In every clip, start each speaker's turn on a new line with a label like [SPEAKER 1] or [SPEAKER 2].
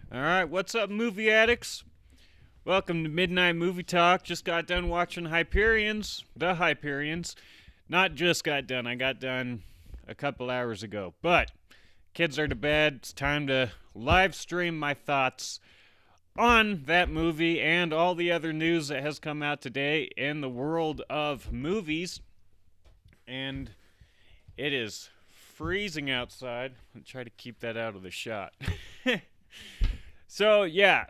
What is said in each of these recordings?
[SPEAKER 1] All right, what's up, movie addicts? Welcome to Midnight Movie Talk. Just got done watching Hyperions, the Hyperions. Not just got done, I got done a couple hours ago. But kids are to bed. It's time to live stream my thoughts on that movie and all the other news that has come out today in the world of movies. And it is freezing outside. I'll try to keep that out of the shot. So yeah,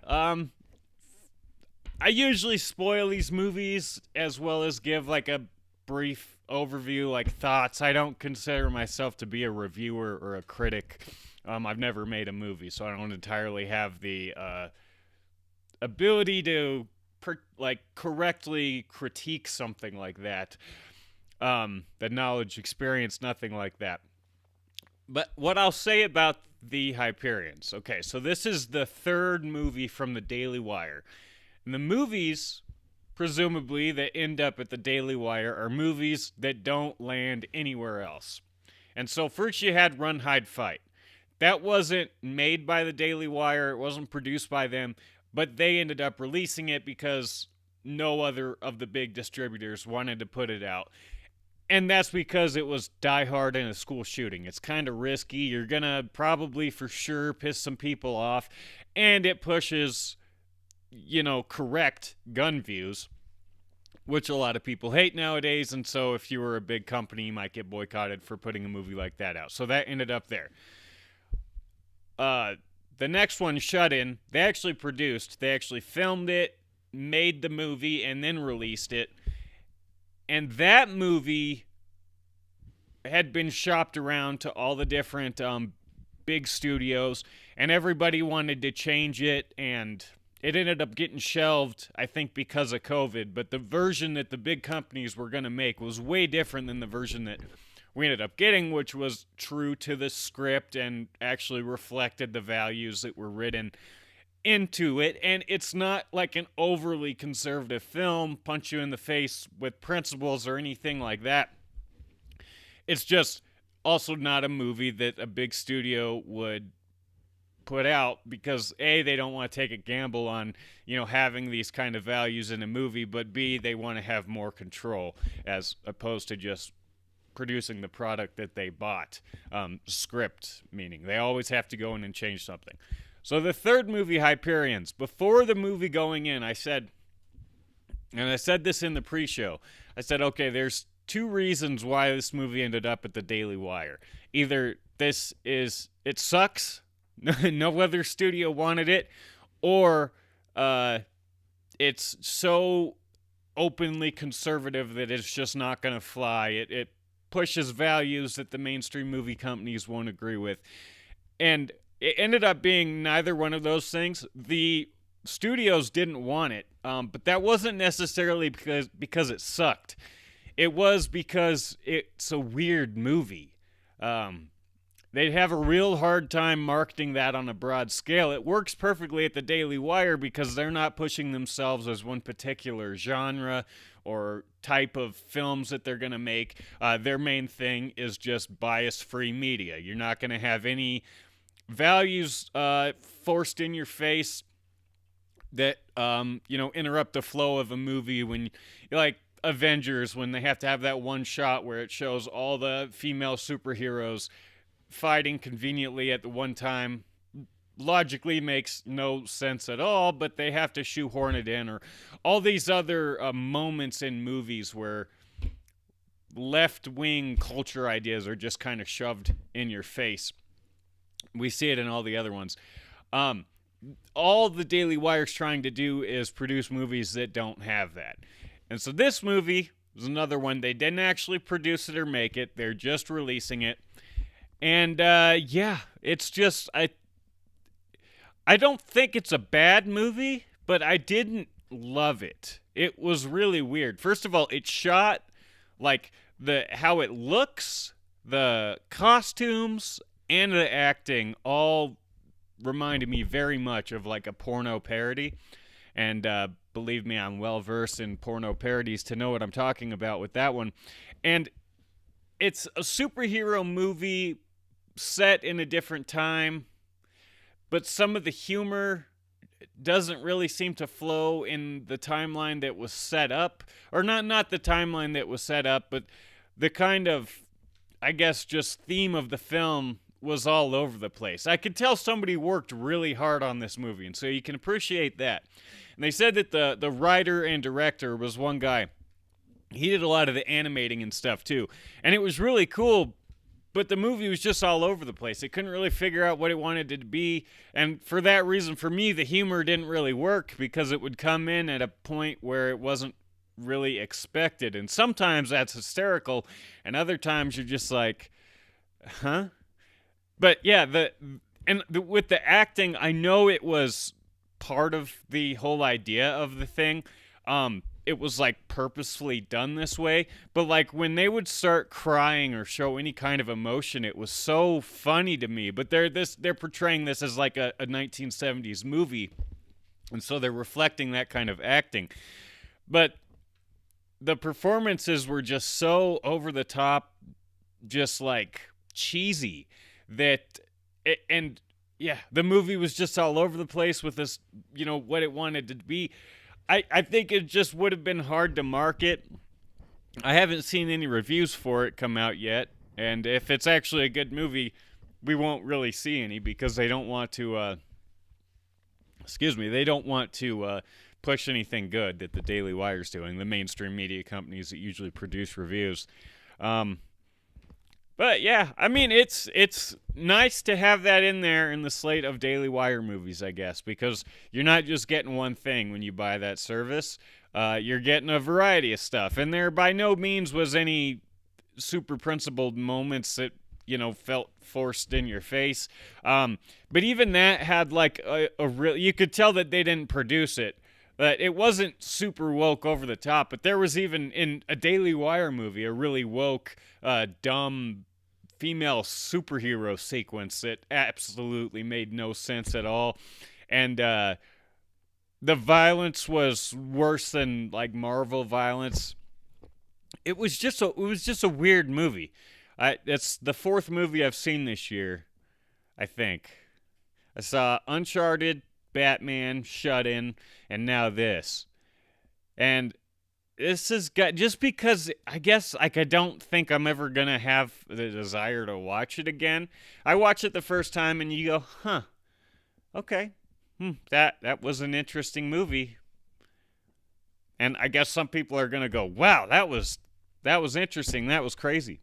[SPEAKER 1] I usually spoil these movies as well as give like a brief overview, like thoughts. I don't consider myself to be a reviewer or a critic. I've never made a movie, so I don't entirely have the ability to correctly critique something like that. The knowledge, experience, nothing like that. But what I'll say about the Hyperions. Okay, so this is the third movie from the Daily Wire. And the movies, presumably, that end up at the Daily Wire are movies that don't land anywhere else. And so first you had Run, Hide, Fight. That wasn't made by the Daily Wire. It wasn't produced by them. But they ended up releasing it because no other of the big distributors wanted to put it out. And that's because it was Die Hard in a school shooting. It's kind of risky. You're going to probably for sure piss some people off. And it pushes, correct gun views, which a lot of people hate nowadays. And so if you were a big company, you might get boycotted for putting a movie like that out. So that ended up there. The next one, Shut In, they actually filmed it, made the movie, and then released it. And that movie had been shopped around to all the different big studios, and everybody wanted to change it, and it ended up getting shelved, I think, because of COVID. But the version that the big companies were going to make was way different than the version that we ended up getting, which was true to the script and actually reflected the values that were written into it. And it's not like an overly conservative film, punch you in the face with principles or anything like that. It's just also not a movie that a big studio would put out because A, they don't want to take a gamble on, having these kind of values in a movie, but B, they want to have more control as opposed to just producing the product that they bought. Script, meaning they always have to go in and change something. So the third movie, Hyperions, before the movie going in, I said this in the pre-show, I said, okay, there's two reasons why this movie ended up at the Daily Wire. Either it sucks, no other studio wanted it, or it's so openly conservative that it's just not going to fly. It pushes values that the mainstream movie companies won't agree with. And it ended up being neither one of those things. The studios didn't want it, but that wasn't necessarily because it sucked. It was because it's a weird movie. They'd have a real hard time marketing that on a broad scale. It works perfectly at the Daily Wire because they're not pushing themselves as one particular genre or type of films that they're going to make. Their main thing is just bias-free media. You're not going to have any values forced in your face that interrupt the flow of a movie. When like Avengers, when they have to have that one shot where it shows all the female superheroes fighting conveniently at the one time, logically makes no sense at all, but they have to shoehorn it in. Or all these other moments in movies where left-wing culture ideas are just kind of shoved in your face. We see it in all the other ones. All the Daily Wire's trying to do is produce movies that don't have that. And so this movie was another one. They didn't actually produce it or make it. They're just releasing it. And it's just, I don't think it's a bad movie, but I didn't love it. It was really weird. First of all, it's shot like how it looks, the costumes, and the acting all reminded me very much of like a porno parody. And believe me, I'm well versed in porno parodies to know what I'm talking about with that one. And it's a superhero movie set in a different time, but some of the humor doesn't really seem to flow in the timeline that was set up, or not the timeline that was set up, but the kind of, I guess, just theme of the film was all over the place. I could tell somebody worked really hard on this movie, and so you can appreciate that. And they said that the writer and director was one guy. He did a lot of the animating and stuff too, and it was really cool. But the movie was just all over the place. It couldn't really figure out what it wanted it to be. And for that reason, for me, the humor didn't really work because it would come in at a point where it wasn't really expected. And sometimes that's hysterical. And other times you're just like, huh? But yeah, with the acting, I know it was part of the whole idea of the thing. It was like purposefully done this way, but like when they would start crying or show any kind of emotion, it was so funny to me. But they're portraying this as like a 1970s movie, and so they're reflecting that kind of acting. But the performances were just so over the top, just like cheesy, that and yeah, the movie was just all over the place with this, what it wanted to be. I think it just would have been hard to market. I haven't seen any reviews for it come out yet, and if it's actually a good movie, we won't really see any because they don't want to, push anything good that the Daily Wire's doing, the mainstream media companies that usually produce reviews. But yeah, I mean, it's nice to have that in there in the slate of Daily Wire movies, I guess, because you're not just getting one thing when you buy that service. You're getting a variety of stuff, and there by no means was any super principled moments that felt forced in your face. But even that had like a real. You could tell that they didn't produce it. But it wasn't super woke over the top, but there was even in a Daily Wire movie a really woke, dumb female superhero sequence that absolutely made no sense at all. And the violence was worse than like Marvel violence. It was just a weird movie. It's the fourth movie I've seen this year, I think. I saw Uncharted, Batman, Shut In, and now this. And this is just because I guess I don't think I'm ever going to have the desire to watch it again. I watch it the first time and you go, huh, okay, that was an interesting movie. And I guess some people are going to go, wow, that was interesting, that was crazy.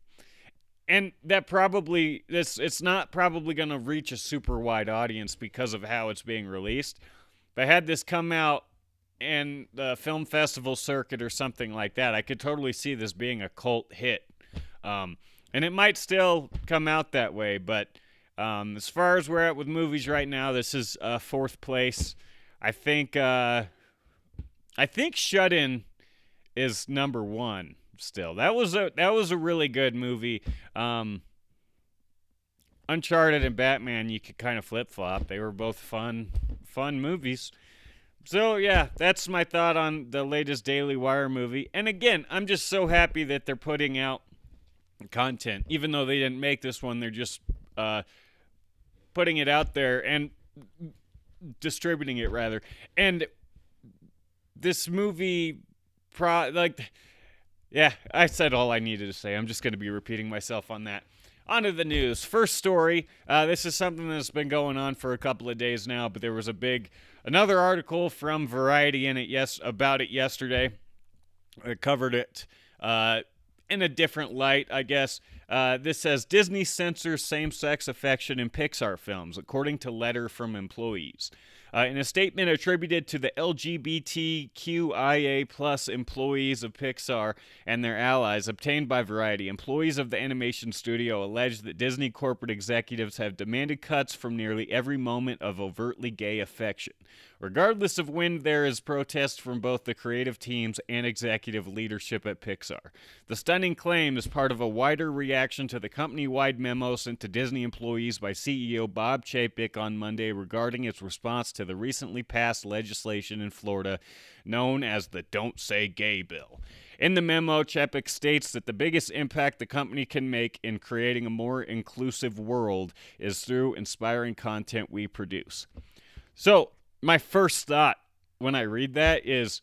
[SPEAKER 1] And that probably, it's not probably going to reach a super wide audience because of how it's being released. But had this come out in the film festival circuit or something like that, I could totally see this being a cult hit. And it might still come out that way, but as far as we're at with movies right now, this is fourth place. I think Shut In is number one. Still, that was a really good movie. Uncharted and Batman, you could kind of flip-flop. They were both fun movies. So yeah, that's my thought on the latest Daily Wire movie. And again, I'm just so happy that they're putting out content, even though they didn't make this one. They're just putting it out there and distributing it rather. And this movie, yeah, I said all I needed to say. I'm just going to be repeating myself on that. On to the news. First story. This is something that's been going on for a couple of days now, but there was another article from Variety about it yesterday. It covered it in a different light, I guess. This says Disney censors same-sex affection in Pixar films, according to letter from employees. In a statement attributed to the LGBTQIA plus employees of Pixar and their allies obtained by Variety, employees of the animation studio alleged that Disney corporate executives have demanded cuts from nearly every moment of overtly gay affection, regardless of when there is protest from both the creative teams and executive leadership at Pixar. The stunning claim is part of a wider reaction to the company-wide memo sent to Disney employees by CEO Bob Chapek on Monday regarding its response to to the recently passed legislation in Florida known as the Don't Say Gay bill. In the memo, Chapek states that the biggest impact the company can make in creating a more inclusive world is through inspiring content we produce. So, my first thought when I read that is,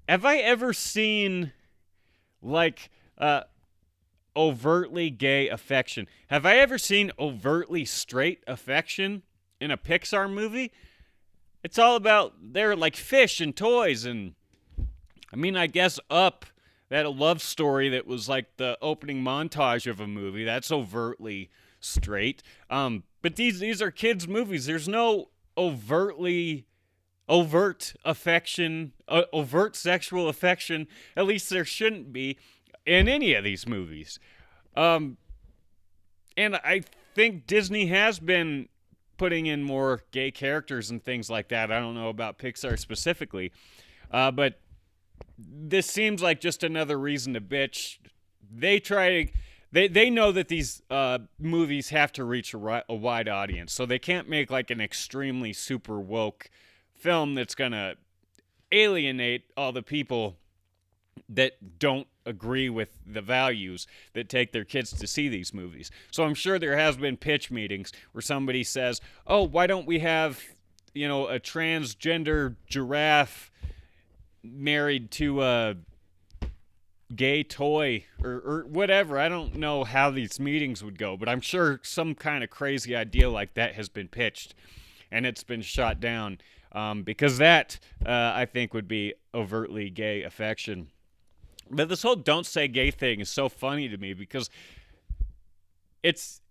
[SPEAKER 1] have I ever seen, like, overtly gay affection? Have I ever seen overtly straight affection in a Pixar movie? It's all about, they're like fish and toys, and I mean, I guess Up, that love story that was like the opening montage of a movie, that's overtly straight. But these are kids' movies. There's no overt affection, overt sexual affection. At least there shouldn't be in any of these movies. And I think Disney has been putting in more gay characters and things like that. I don't know about Pixar specifically. But this seems like just another reason to bitch. They know that these movies have to reach a wide audience, so they can't make like an extremely super woke film that's gonna alienate all the people that don't agree with the values that take their kids to see these movies. So I'm sure there has been pitch meetings where somebody says, "Oh, why don't we have, a transgender giraffe married to a gay toy," or whatever. I don't know how these meetings would go, but I'm sure some kind of crazy idea like that has been pitched and it's been shot down, because that, I think, would be overtly gay affection. But this whole Don't Say Gay thing is so funny to me because it's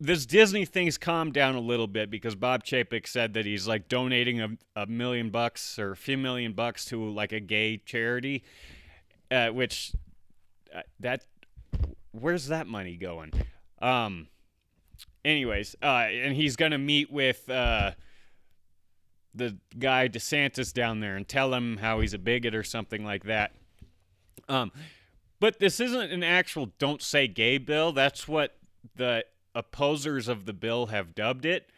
[SPEAKER 1] this Disney thing's calmed down a little bit because Bob Chapek said that he's like donating $1 million or a few $1 million to like a gay charity, which where's that money going? Anyways, and he's gonna meet with the guy DeSantis down there and tell him how he's a bigot or something like that. But this isn't an actual Don't Say Gay bill. That's what the opposers of the bill have dubbed it.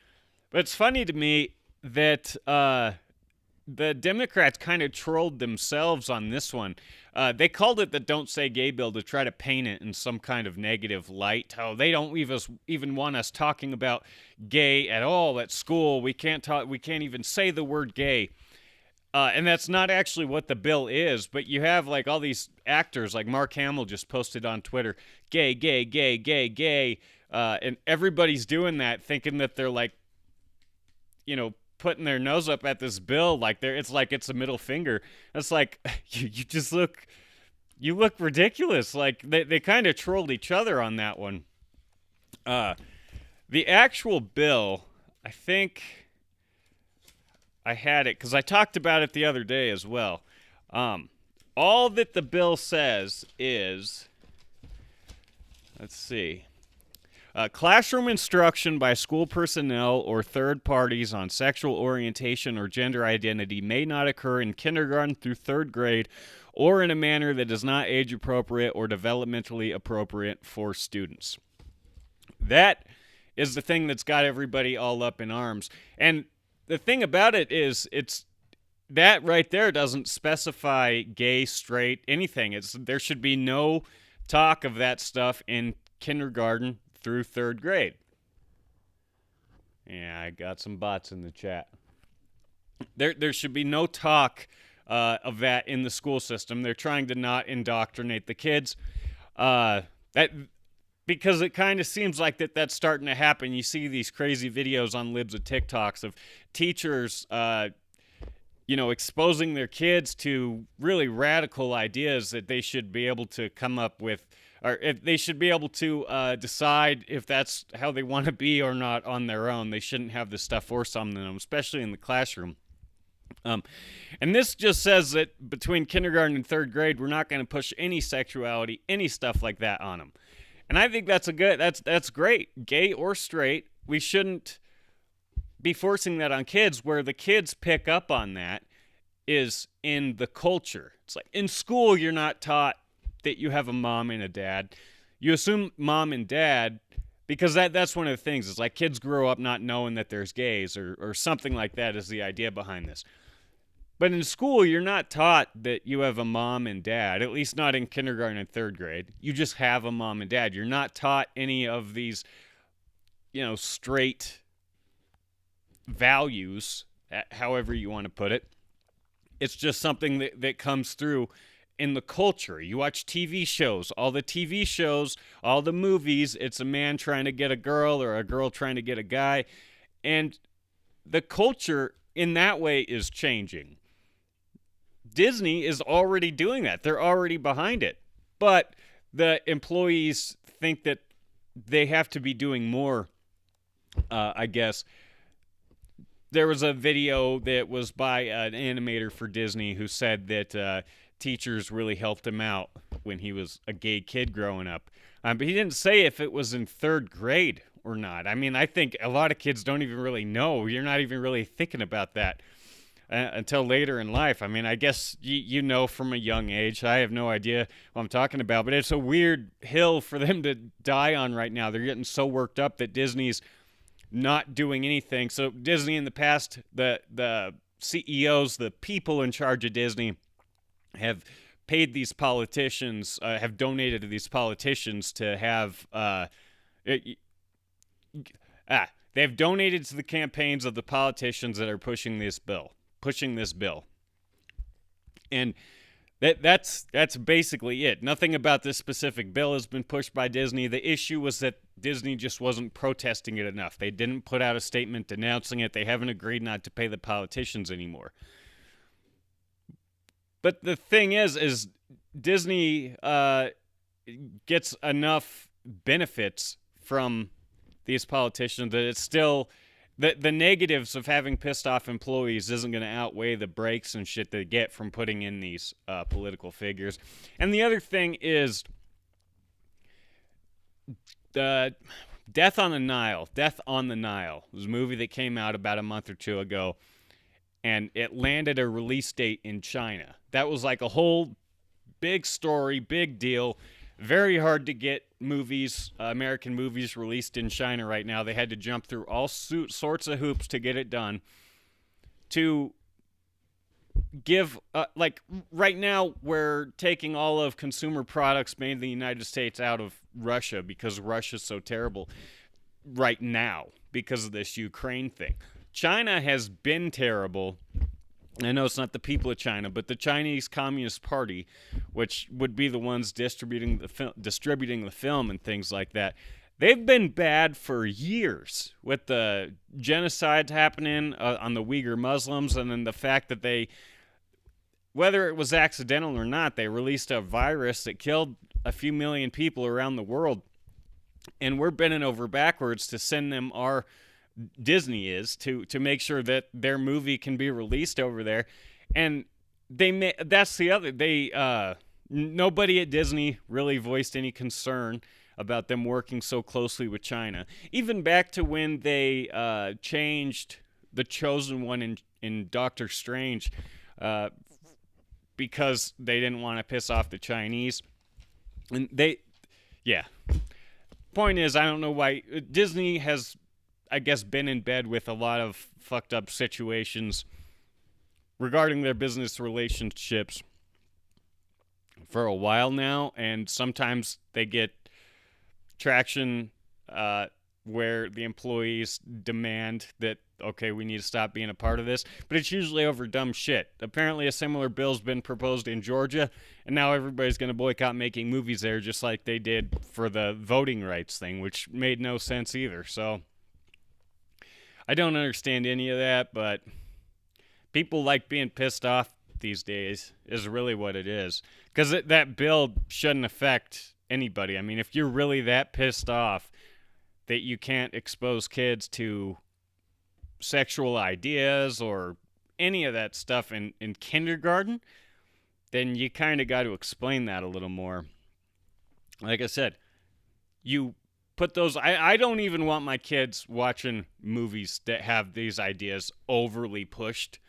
[SPEAKER 1] But it's funny to me that the Democrats kind of trolled themselves on this one. They called it the Don't Say Gay bill to try to paint it in some kind of negative light. How they don't even want us talking about gay at all at school. We can't even say the word gay. And that's not actually what the bill is, but you have like all these actors, like Mark Hamill just posted on Twitter, gay, gay, gay, gay, gay, and everybody's doing that, thinking that they're like, putting their nose up at this bill, like it's a middle finger. It's like, you look ridiculous. Like they kind of trolled each other on that one. The actual bill, I think I had it because I talked about it the other day as well. All that the bill says is, let's see, classroom instruction by school personnel or third parties on sexual orientation or gender identity may not occur in kindergarten through third grade or in a manner that is not age appropriate or developmentally appropriate for students. That is the thing that's got everybody all up in arms. And the thing about it is, that right there doesn't specify gay, straight, anything. There should be no talk of that stuff in kindergarten through third grade. Yeah, I got some bots in the chat. There should be no talk of that in the school system. They're trying to not indoctrinate the kids. Because it kind of seems like that's starting to happen. You see these crazy videos on libs of TikToks of teachers, exposing their kids to really radical ideas that they should be able to come up with, or if they should be able to decide if that's how they want to be or not on their own. They shouldn't have this stuff forced on them, especially in the classroom. And this just says that between kindergarten and third grade, we're not going to push any sexuality, any stuff like that on them. And I think that's great. Gay or straight, we shouldn't be forcing that on kids. Where the kids pick up on that is in the culture. It's like in school, you're not taught that you have a mom and a dad. You assume mom and dad Because that's one of the things. It's like kids grow up not knowing that there's gays or something like that is the idea behind this. But in school, you're not taught that you have a mom and dad, at least not in kindergarten and third grade. You just have a mom and dad. You're not taught any of these, straight values, however you want to put it. It's just something that comes through in the culture. You watch TV shows, all the movies, it's a man trying to get a girl or a girl trying to get a guy. And the culture in that way is changing. Disney is already doing that. They're already behind it. But the employees think that they have to be doing more, I guess. There was a video that was by an animator for Disney who said that teachers really helped him out when he was a gay kid growing up. But he didn't say if it was in third grade or not. I mean, I think a lot of kids don't even really know. You're not even really thinking about that until later in life. I mean, I guess you know from a young age. I have no idea what I'm talking about, but it's a weird hill for them to die on right now. They're getting so worked up that Disney's not doing anything. So Disney in the past, the CEOs, the people in charge of Disney have paid these politicians, have donated to these politicians to have, they've donated to the campaigns of the politicians that are pushing this bill. And that's basically it. Nothing about this specific bill has been pushed by Disney. The issue was that Disney just wasn't protesting it enough. They didn't put out a statement denouncing it. They haven't agreed not to pay the politicians anymore. But the thing is Disney gets enough benefits from these politicians that it's still the negatives of having pissed off employees isn't going to outweigh the breaks and shit they get from putting in these political figures. And the other thing is the Death on the Nile. Death on the Nile was a movie that came out about a month or two ago, and it landed a release date in China. That was like a whole big story, big deal. Very hard to get movies, American movies, released in China right now. They had to jump through all sorts of hoops to get it done. To give, right now, we're taking all of consumer products made in the United States out of Russia because Russia's so terrible right now because of this Ukraine thing. China has been terrible. I know it's not the people of China, but the Chinese Communist Party, which would be the ones distributing the film and things like that, they've been bad for years with the genocide happening on the Uyghur Muslims, and then the fact that they, whether it was accidental or not, they released a virus that killed a few million people around the world, and we're bending over backwards to send them our Disney is to make sure that their movie can be released over there. And that's the other, nobody at Disney really voiced any concern about them working so closely with China. Even back to when they changed the Chosen One in Doctor Strange because they didn't want to piss off the Chinese. And point is, I don't know why Disney has, I guess, been in bed with a lot of fucked up situations regarding their business relationships for a while now, and sometimes they get traction where the employees demand that, okay, we need to stop being a part of this, but it's usually over dumb shit. Apparently a similar bill's been proposed in Georgia, and now everybody's going to boycott making movies there just like they did for the voting rights thing, which made no sense either. So I don't understand any of that, but people like being pissed off these days is really what it is. Because that bill shouldn't affect anybody. I mean, if you're really that pissed off that you can't expose kids to sexual ideas or any of that stuff in kindergarten, then you kind of got to explain that a little more. Like I said, you put those, I don't even want my kids watching movies that have these ideas overly pushed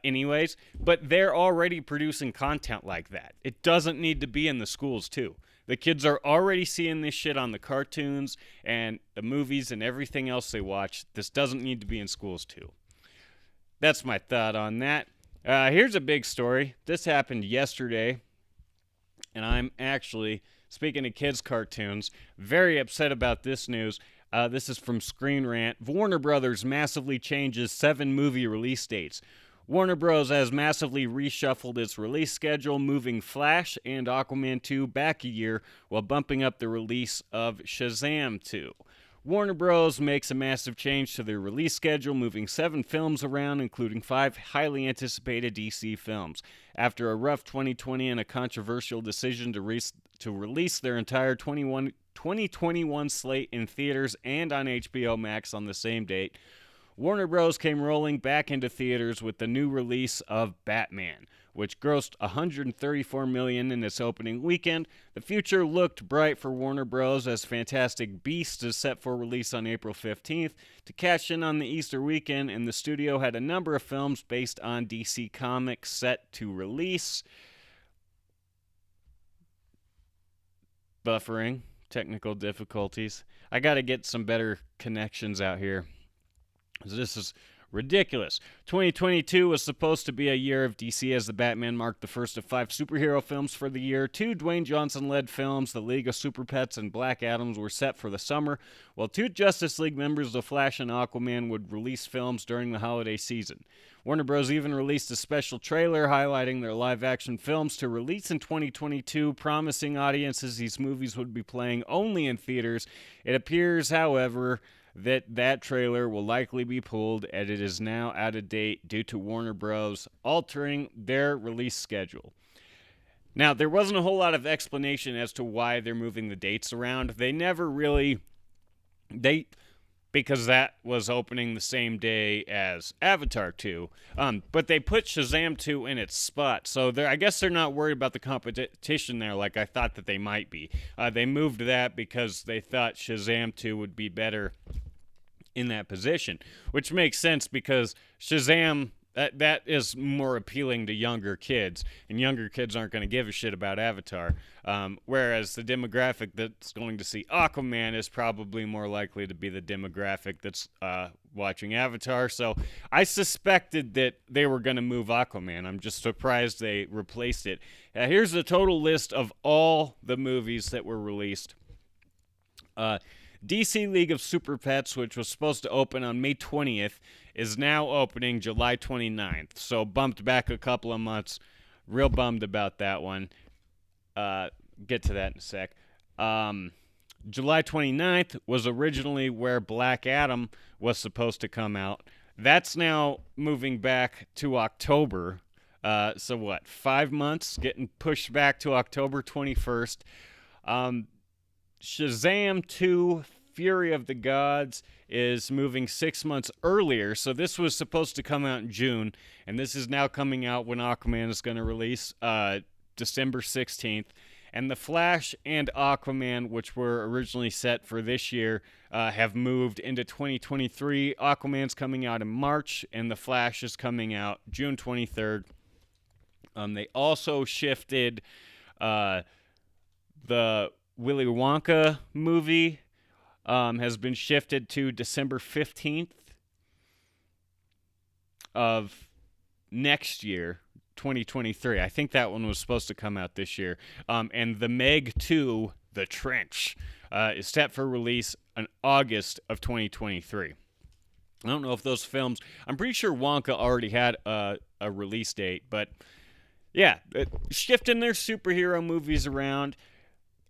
[SPEAKER 1] anyways, but they're already producing content like that. It doesn't need to be in the schools too. The kids are already seeing this shit on the cartoons and the movies and everything else they watch. This doesn't need to be in schools too. That's my thought on that. Here's a big story. This happened yesterday, and I'm actually, speaking of kids' cartoons, very upset about this news. This is from Screen Rant. Warner Brothers massively changes 7 movie release dates. Warner Bros. Has massively reshuffled its release schedule, moving Flash and Aquaman 2 back a year while bumping up the release of Shazam 2. Warner Bros. Makes a massive change to their release schedule, moving 7 films around, including 5 highly anticipated DC films. After a rough 2020 and a controversial decision to release their entire 2021 slate in theaters and on HBO Max on the same date, Warner Bros. Came rolling back into theaters with the new release of Batman, which grossed $134 million in its opening weekend. The future looked bright for Warner Bros. As Fantastic Beasts is set for release on April 15th to cash in on the Easter weekend, and the studio had a number of films based on DC Comics set to release. Buffering, technical difficulties. I gotta get some better connections out here. This is ridiculous. 2022 was supposed to be a year of DC as the Batman marked the first of 5 superhero films for the year. 2 Dwayne Johnson-led films, The League of Super Pets and Black Adams, were set for the summer, while 2 Justice League members, The Flash and Aquaman, would release films during the holiday season. Warner Bros. Even released a special trailer highlighting their live-action films to release in 2022, promising audiences these movies would be playing only in theaters. It appears, however, that trailer will likely be pulled, and it is now out of date due to Warner Bros. Altering their release schedule. Now, there wasn't a whole lot of explanation as to why they're moving the dates around. They never really... because that was opening the same day as Avatar 2. But they put Shazam 2 in its spot, so I guess they're not worried about the competition there like I thought that they might be. They moved that because they thought Shazam 2 would be better in that position, which makes sense because Shazam, that is more appealing to younger kids, and younger kids aren't going to give a shit about Avatar, whereas the demographic that's going to see Aquaman is probably more likely to be the demographic that's watching Avatar. So I suspected that they were going to move Aquaman. I'm just surprised they replaced it. Here's the total list of all the movies that were released. DC League of Super Pets, which was supposed to open on May 20th, is now opening July 29th. So bumped back a couple of months. Real bummed about that one. Get to that in a sec. July 29th was originally where Black Adam was supposed to come out. That's now moving back to October. So what, 5 months? Getting pushed back to October 21st. Shazam 2 Fury of the Gods is moving 6 months earlier, so this was supposed to come out in June, and this is now coming out when Aquaman is going to release December 16th. And The Flash and Aquaman, which were originally set for this year, have moved into 2023. Aquaman's coming out in March, and The Flash is coming out June 23rd. They also shifted the Willy Wonka movie has been shifted to December 15th of next year, 2023. I think that one was supposed to come out this year. And The Meg 2, The Trench, is set for release in August of 2023. I don't know if those films... I'm pretty sure Wonka already had a release date, but yeah, shifting their superhero movies around.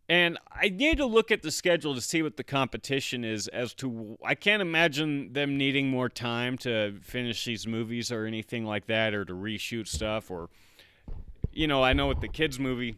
[SPEAKER 1] And I need to look at the schedule to see what the competition is as to... I can't imagine them needing more time to finish these movies or anything like that, or to reshoot stuff, or... You know, I know with the kids' movie,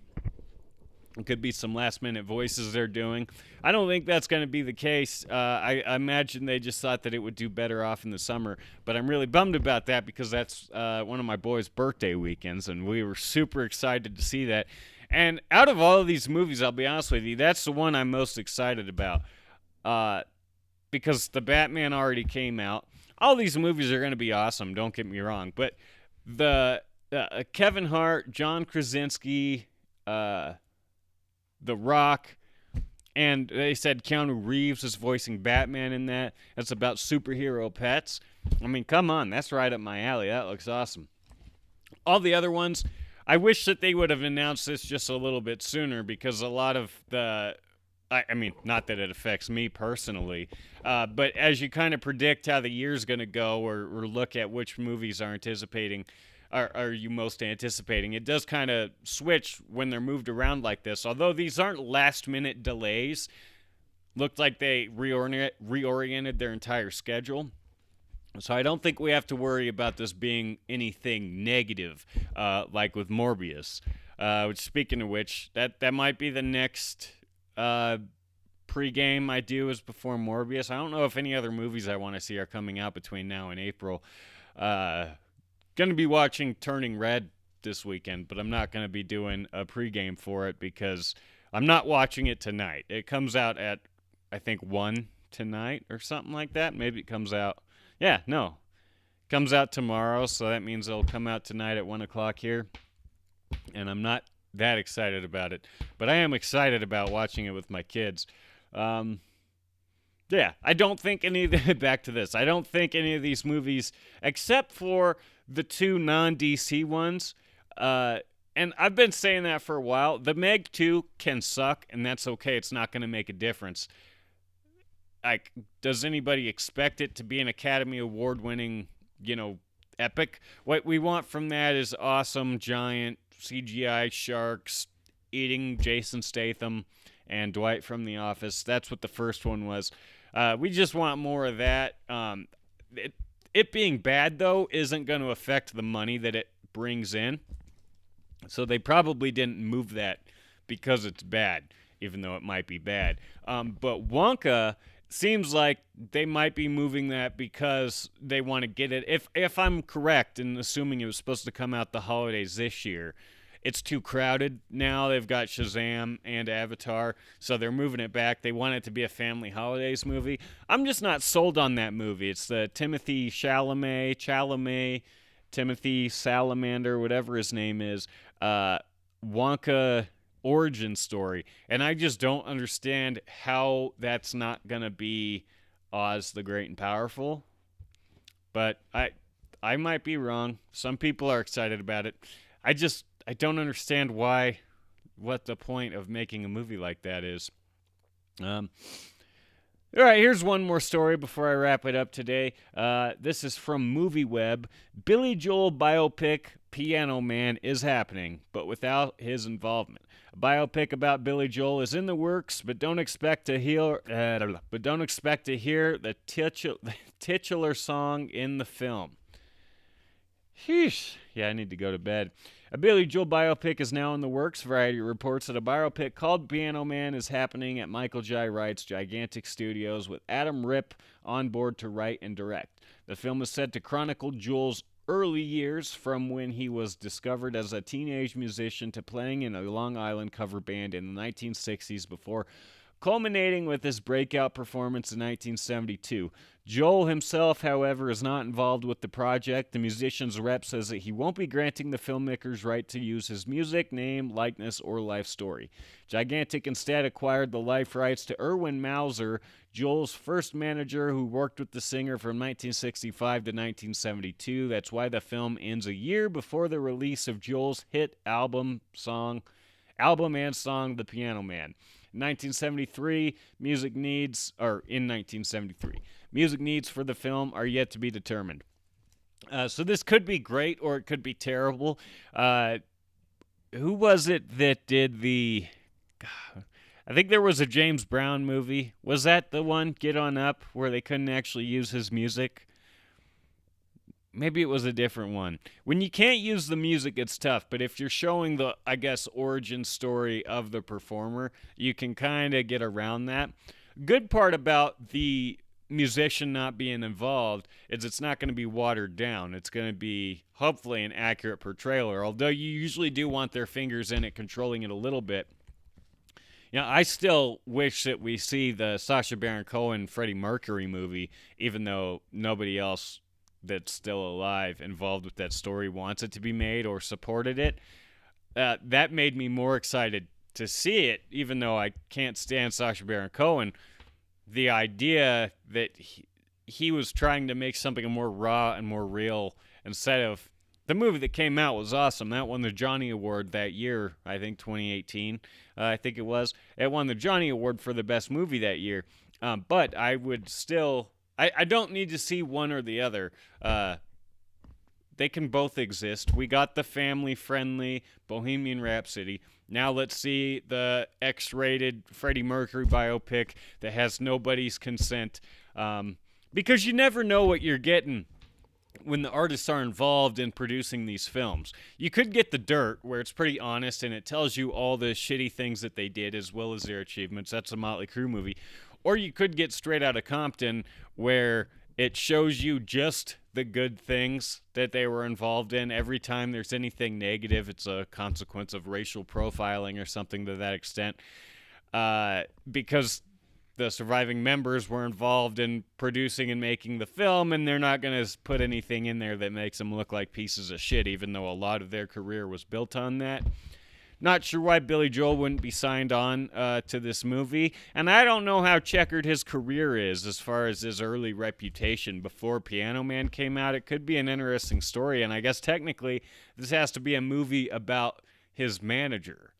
[SPEAKER 1] it could be some last-minute voices they're doing. I don't think that's going to be the case. I imagine they just thought that it would do better off in the summer. But I'm really bummed about that because that's one of my boys' birthday weekends, and we were super excited to see that. And out of all of these movies, I'll be honest with you, that's the one I'm most excited about. Because the Batman already came out. All these movies are going to be awesome, don't get me wrong. But the Kevin Hart, John Krasinski, The Rock, and they said Keanu Reeves is voicing Batman in that. It's about superhero pets. I mean, come on, that's right up my alley. That looks awesome. All the other ones, I wish that they would have announced this just a little bit sooner, because a lot of the, I mean, not that it affects me personally, but as you kind of predict how the year's going to go, or look at which movies are you most anticipating, it does kind of switch when they're moved around like this. Although these aren't last-minute delays, looked like they reoriented their entire schedule. So I don't think we have to worry about this being anything negative, like with Morbius. Which, speaking of which, that might be the next pregame I do is before Morbius. I don't know if any other movies I want to see are coming out between now and April. Going to be watching Turning Red this weekend, but I'm not going to be doing a pregame for it because I'm not watching it tonight. It comes out at, I think, 1 tonight or something like that. Maybe it comes out. Yeah, no. It comes out tomorrow, so that means it'll come out tonight at 1 o'clock here. And I'm not that excited about it. But I am excited about watching it with my kids. Yeah, I don't think back to this. I don't think any of these movies, except for the 2 non-DC ones, and I've been saying that for a while, the Meg 2 can suck, and that's okay. It's not going to make a difference. Like, does anybody expect it to be an Academy Award-winning, epic? What we want from that is awesome, giant CGI sharks eating Jason Statham and Dwight from The Office. That's what the first one was. We just want more of that. It being bad, though, isn't going to affect the money that it brings in. So they probably didn't move that because it's bad, even though it might be bad. But Wonka seems like they might be moving that because they want to get it. If I'm correct in assuming it was supposed to come out the holidays this year, it's too crowded now. They've got Shazam and Avatar, so they're moving it back. They want it to be a family holidays movie. I'm just not sold on that movie. It's the Timothy Salamander, whatever his name is, Wonka origin story, and I just don't understand how that's not gonna be Oz the Great and Powerful. But I might be wrong. Some people are excited about it. I don't understand what the point of making a movie like that is. All right, here's one more story before I wrap it up today. This is from MovieWeb. Billy Joel biopic Piano Man is happening, but without his involvement. A biopic about Billy Joel is in the works, but don't expect to hear the titular song in the film. Sheesh. Yeah, I need to go to bed. A Billy Joel biopic is now in the works. Variety reports that a biopic called Piano Man is happening at Michael J. Wright's Gigantic Studios, with Adam Ripp on board to write and direct. The film is said to chronicle Joel's early years, from when he was discovered as a teenage musician to playing in a Long Island cover band in the 1960s, before culminating with his breakout performance in 1972. Joel himself, however, is not involved with the project. The musician's rep says that he won't be granting the filmmakers right to use his music, name, likeness, or life story. Gigantic instead acquired the life rights to Erwin Mauser, Joel's first manager, who worked with the singer from 1965 to 1972. That's why the film ends a year before the release of Joel's hit album and song, The Piano Man. In 1973, music needs for the film are yet to be determined. So this could be great or it could be terrible. Who was it that did the... I think there was a James Brown movie. Was that the one, Get On Up, where they couldn't actually use his music? Maybe it was a different one. When you can't use the music, it's tough. But if you're showing the, origin story of the performer, you can kind of get around that. Good part about the musician not being involved is it's not going to be watered down. It's going to be, hopefully, an accurate portrayal. Although you usually do want their fingers in it, controlling it a little bit. I still wish that we see the Sacha Baron Cohen Freddie Mercury movie, even though nobody else that's still alive involved with that story wants it to be made or supported it. That made me more excited to see it, even though I can't stand Sacha Baron Cohen. The idea that he was trying to make something more raw and more real instead of the movie that came out was awesome. That won the Johnny Award that year, I think 2018. I think it was. It won the Johnny Award for the best movie that year. But I would still, I don't need to see one or the other. They can both exist. We got the family-friendly Bohemian Rhapsody. Now let's see the X-rated Freddie Mercury biopic that has nobody's consent. Because you never know what you're getting when the artists are involved in producing these films. You could get The Dirt, where it's pretty honest and it tells you all the shitty things that they did as well as their achievements. That's a Motley Crue movie. Or you could get Straight Outta Compton, where it shows you just the good things that they were involved in. Every time there's anything negative, it's a consequence of racial profiling or something to that extent. Because the surviving members were involved in producing and making the film, and they're not going to put anything in there that makes them look like pieces of shit, even though a lot of their career was built on that. Not sure why Billy Joel wouldn't be signed on to this movie, and I don't know how checkered his career is as far as his early reputation before Piano Man came out. It could be an interesting story, and I guess technically this has to be a movie about his manager,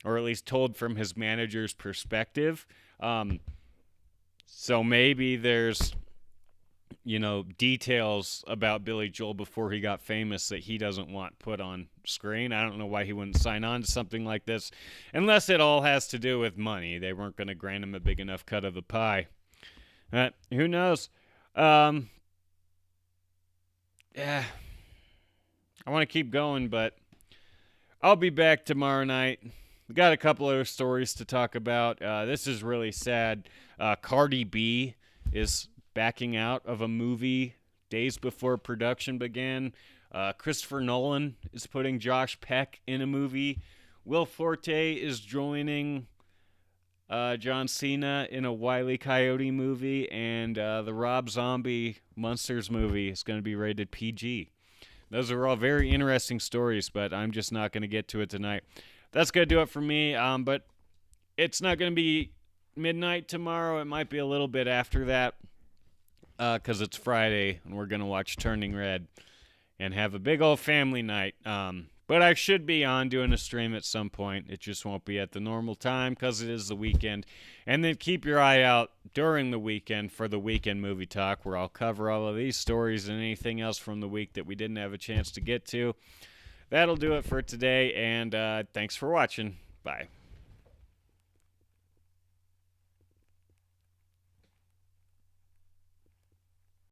[SPEAKER 1] or at least told from his manager's perspective. So maybe there's, details about Billy Joel before he got famous that he doesn't want put on screen. I don't know why he wouldn't sign on to something like this, unless it all has to do with money. They weren't going to grant him a big enough cut of the pie. Who knows? Yeah, I want to keep going, but I'll be back tomorrow night. We got a couple other stories to talk about. This is really sad. Cardi B is backing out of a movie days before production began. Christopher Nolan is putting Josh Peck in a movie. Will Forte is joining John Cena in a Wile E. Coyote movie. And the Rob Zombie Monsters movie is going to be rated PG. Those are all very interesting stories, but I'm just not going to get to it tonight. That's going to do it for me, but it's not going to be midnight tomorrow. It might be a little bit after that because it's Friday, and we're going to watch Turning Red and have a big old family night. But I should be on doing a stream at some point. It just won't be at the normal time because it is the weekend. And then keep your eye out during the weekend for the Weekend Movie Talk, where I'll cover all of these stories and anything else from the week that we didn't have a chance to get to. That'll do it for today, and thanks for watching. Bye.